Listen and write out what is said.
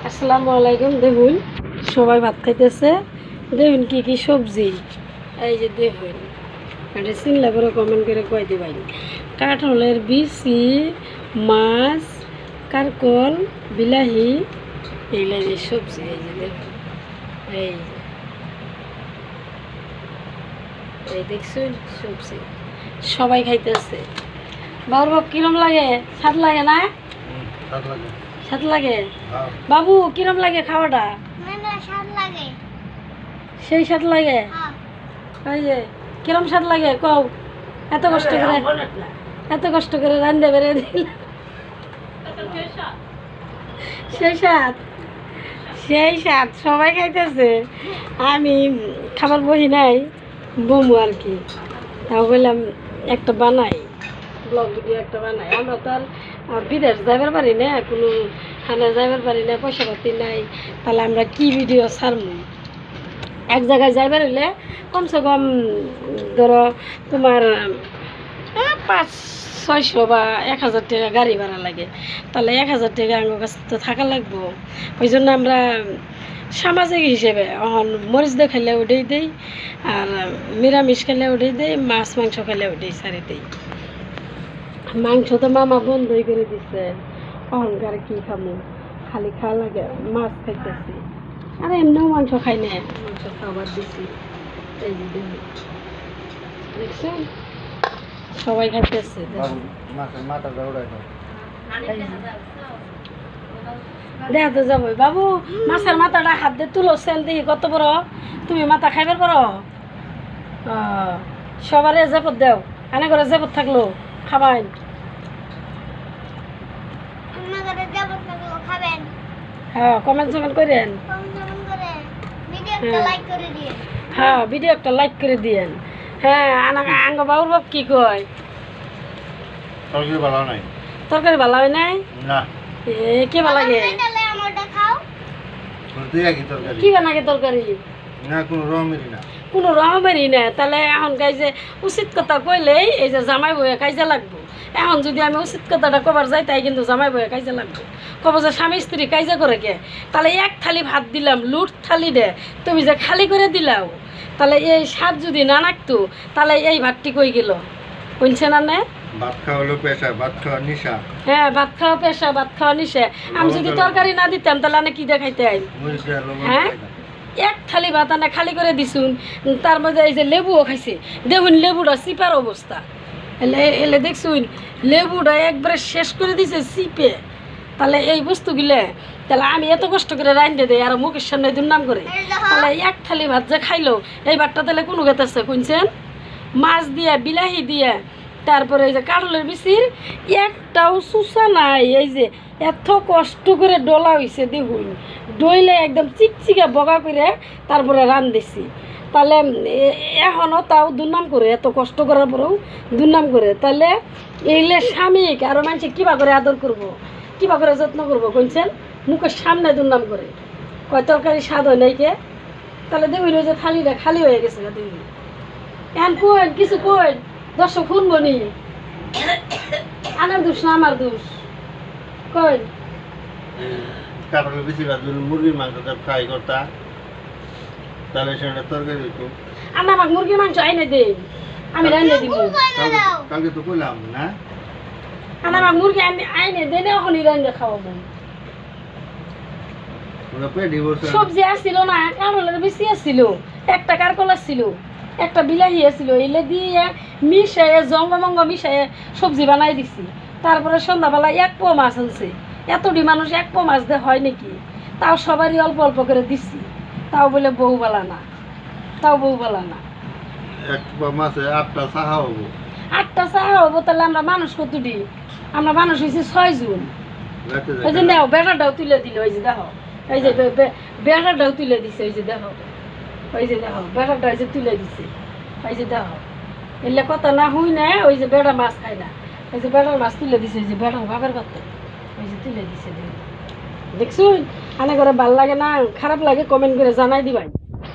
আসসালামু আলাইকুম। দেখুন সবাই ভাত খাইতেছে। দেখুন কি কি সবজি, এই যে দেখুন, এটা চিনলে করে কমেন্ট করে কয়ে দিবাই। কাঁঠালের বিচি, মাছ, কারকল, বিলাহি, এইগুলা যে সবজি, এই যে দেখুন, এই দেখছুন সবজি সবাই খাইতেছে। বাবু কিরম লাগে? স্বাদ লাগে না? স্বাদ লাগে। বাবু কিরম লাগে খাওয়াটা? সেই স্বাদ লাগে। এই যে কিরম স্বাদ লাগে কও? এত কষ্ট করে রান্না বেড়ে দিল, সেই স্বাদ সবাই খাইতেছে। আমি খাবার বহি নাই, বমু আর কি। তাও বললাম একটা বানাই, ব্লগ ভিডিও একটা বানাই। আমরা তো আর বিদেশ যাইবার পারি না, কোনো খানা যাইবার পারি না, পয়সা পাতি নাই। তাহলে আমরা কি ভিডিও ছাড়বো? এক জায়গায় যাইবার হইলে কমসে কম ধরো তোমার 500-600 বা 1000 টাকা গাড়ি ভাড়া লাগে। তাহলে 1000 টাকা আমার কাছে তো থাকা লাগবো। ওই জন্য আমরা সামাজিক হিসেবে এখন মরিচ দিয়ে খেলে ওটাই দিই, আর নিরামিষ খেলে ওটাই দিই, মাছ মাংস খেলে ওটাই ছাড়ি দিই। মাংস তো মামা বন্ধই করে দিচ্ছে, অহংকার কি খামো, খালি খাওয়া লাগে। মাছ খাইতেছি, আর এমনিও মাংস খাই না, মাংস খাবার দিছি। এই যে দেখছেন সবাই খাইতেছে। দেখাতে যাবো বাবু, মাছের মাথাটা হাত দিয়ে তুলো, সেল দেখি কত বড়। তুমি মাথা খাইবার পারো? সবারে জেপত দেও, আনে করে জেপত থাকলো খাবাই। হ্যাঁ, কমেন্ট করেন। হ্যাঁ, ভিডিও একটা লাইক করে দিয়েন। হ্যাঁ, আঙ্গ বাবুর বাপ কি কয়? তরকারি ভালো হয় নাই? কি ভালো লাগে? কি বানাগে তরকারি? কোনো রকমেরই না। তাহলে এখন গাই যে উচিত কথা কইলেই এই যে জামাই বইয়ে কাজে লাগবো। এখন যদি আমি উচিত কথাটা কবার যাই, তাই কিন্তু জামাই বইয়ে কাজে লাগবো। কব যে স্বামী স্ত্রী কাজে করে কে, তাহলে এক থালি ভাত দিলাম, লুট থালি দে, তুমি যে খালি করে দিলাও, তাহলে এই স্বাদ যদি না নাকতো, তাহলে এই ভাতটি কই গেল? কইছে না নে? ভাত খাওয়া হলো পেশা, ভাত খাওয়া নিশা। হ্যাঁ, ভাত খাওয়া পেশা, ভাত খাওয়া নিশা। আমি যদি তরকারি না দিতাম, তাহলে আমি কি দেখাইতে আই? হ্যাঁ, এক থালি ভাত আনা খালি করে দিছুন, তার মধ্যে এই যে লেবুও খাইছে। দেখুন লেবুটা চিপার অবস্থা, এলে দেখছুন লেবুটা একবারে শেষ করে দিছে চিপে। তাহলে এই বস্তুগুলো, তাহলে আমি এত কষ্ট করে রাঁধতে দেয় আর মুখের সামনে দুর্নাম করে, তাহলে এক থালি ভাত যে খাইলো, এই ভাতটা তাহলে কোনো গেতেছে শুনছেন? মাছ দিয়ে, বিলাহি দিয়ে, তারপরে এই যে কাঁঠালের বিচির একটাও চুষা নাই। এই যে এত কষ্ট করে ডলা হয়েছে, দেখুন ডইলে একদম চিকচিকা বগা করে তারপরে রান্ধেছি। তাহলে এখনও তাও দুর্নাম করে, এত কষ্ট করার পরেও দুর্নাম করে। তাহলে এইলে স্বামীক আরও মানুষে কিবা করে আদর করবো, কিবা করে যত্ন করবো শুনছেন? মুখের সামনে দুর্নাম করে কয় তরকারি স্বাদ হয় নাই কে। তাহলে দেখুন ওই যে থালিটা খালি হয়ে গেছে। দেখুন এখন কইন কিছু কইন, দর্শক শুনবো নি? আনার দোষ না আমার দোষ? কইন। কাঁঠালের বেশি মুরগির মাংসটা ফ্রাই করতা, তাহলে সেটা তরকারি হইতো। আনা আমাকে মুরগির মাংস আইনে দেন, আমি রান্না দিব। কালকে তো কইলাম না, আনা আমাকে মুরগি আইনে দেন, এখনই রান্না খাওয়াবো। সবজি আসছিল না, কাঁঠালের বেশি আসছিল, একটা কারকল আসছিল, একটা বিলাহি আসছিল, এলে দিয়ে মিশাইয়ে জঙ্গমঙ্গ মিশাইয়ে সবজি বানাই দিছি। তারপরে সন্ধ্যাবেলা 1 পোয়া মাছ আনছে। এতটি মানুষ 1 পোয়া মাছ দিয়ে হয় নাকি? তাও সবারই অল্প অল্প করে দিছি। তাও বলে বউ বালা না, তাও বউ বালা না। 1 পোয়া মাছে 8টা চাহা হবো। 8টা চাহা হবো, তাহলে আমরা মানুষ কতটি? আমরা মানুষ হয়েছি 6 জন। ওই যে নেও বেটাটাও তুলে দিল, ওই যে দেখো, এই যে বেটাটাও তুলে দিছে, ওই যে দেখো, ওই যে দেখো বেটাটা ওই যে তুলে দিছে, ওই যে দেখো। এলে কথা না হুই না, ওই যে বেড়া মাছ খায় না, ওই যে বেড়ার মাছ তুলে দিছে, ওই যে বেড়ার ভাবের কথা, ওই যে তুলে দিছে। দেখছুন আনে করে ভাল লাগে না খারাপ লাগে? কমেন্ট করে জানাই দিবাই।